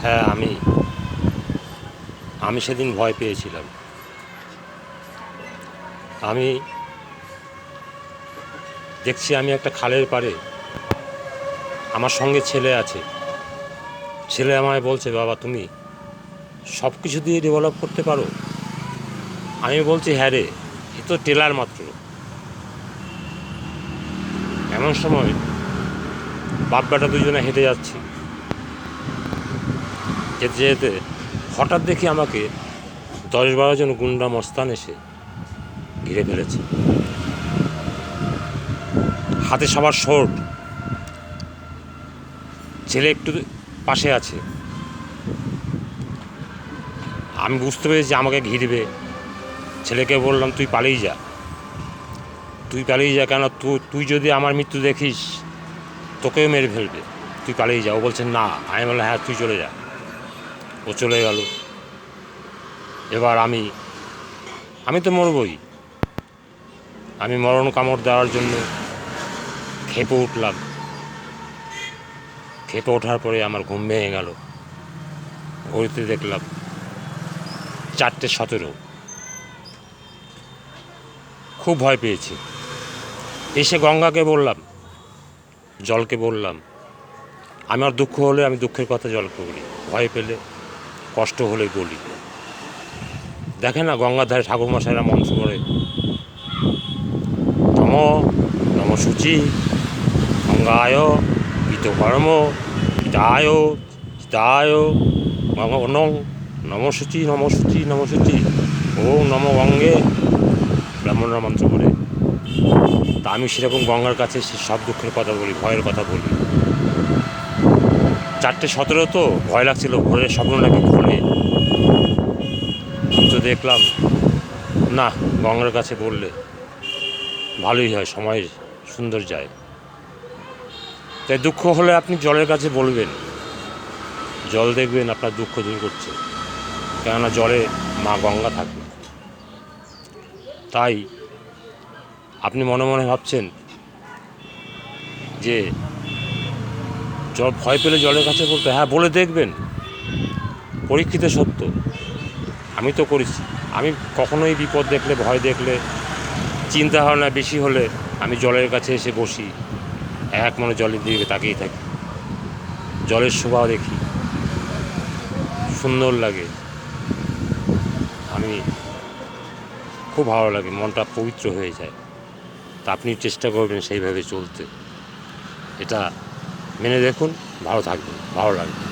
হ্যাঁ, আমি সেদিন ভয় পেয়েছিলাম। আমি দেখছি আমি একটা খালের পাড়ে, আমার সঙ্গে ছেলে আছে। ছেলে আমায় বলছে, বাবা তুমি সব কিছু দিয়ে ডেভেলপ করতে পারো? আমি বলছি, হ্যাঁ রে, এ তো টেলার মাত্র। এমন সময় বাপ বেটা দুজনে হেঁটে যাচ্ছি, যেতে যেতে হঠাৎ দেখি আমাকে 10-12 জন গুন্ডা মস্তান এসে ঘিরে ফেলেছে। হাতে সবার শর্ট, ছেলে একটু পাশে আছে। আমি বুঝতে পেরেছি আমাকে ঘিরবে। ছেলেকে বললাম, তুই পালিয়ে যা, কেন তুই যদি আমার মৃত্যু দেখিস তোকেও মেরে ফেলবে, তুই পালিয়ে যা। ও বলছে না। আমি বললাম, হ্যাঁ তুই চলে যা। ও চলে গেল। এবার আমি তো মরবই। আমি মরণ কামড় দেওয়ার জন্য খেপে উঠলাম। খেপে ওঠার পরে আমার ঘুম ভেঙে গেল। ঘড়িতে দেখলাম 4:17। খুব ভয় পেয়েছি। এসে গঙ্গাকে বললাম, জলকে বললাম, আমার দুঃখ হলে আমি দুঃখের কথা জলকে বলি, ভয় পেলে কষ্ট হলে বলি। দেখে না গঙ্গার ধারে ঠাকুরমশাইরা মন্ত্র করে, নম নম শুচি গঙ্গায় কৃতকর্ম হিতায় হিতায় নং নম শুচি নম শুচি নম শুচি ওম নম গঙ্গে, ব্রাহ্মণরা মন্ত্র করে। তা আমি সেরকম গঙ্গার কাছে সব দুঃখের কথা বলি, ভয়ের কথা বলি। 4:17 তো ভয় লাগছিল, ভোরের স্বপ্ন নাকি ভুলে। তো দেখলাম না, গঙ্গার কাছে বললে ভালোই হয়, সময় সুন্দর যায়। তাই দুঃখ হলে আপনি জলের কাছে বলবেন, জল দেখবেন আপনার দুঃখ দূর করছে। কেননা জলে মা গঙ্গা থাকে। তাই আপনি মনে মনে ভাবছেন যে জল ভয় পেলে জলের কাছে বলতে, হ্যাঁ বলে দেখবেন, পরীক্ষিত সত্য। আমি তো করেছি। আমি কখনোই বিপদ দেখলে, ভয় দেখলে, চিন্তা ভাবনা বেশি হলে আমি জলের কাছে এসে বসি, এক মনে জলের দিকে তাকিয়ে থাকি, জলের শোভা দেখি, সুন্দর লাগে। আমি খুব ভালো লাগে, মনটা পবিত্র হয়ে যায়। তা আপনি চেষ্টা করবেন সেইভাবে চলতে। এটা মেনে দেখুন, ভালো থাকবেন, ভালো লাগবে।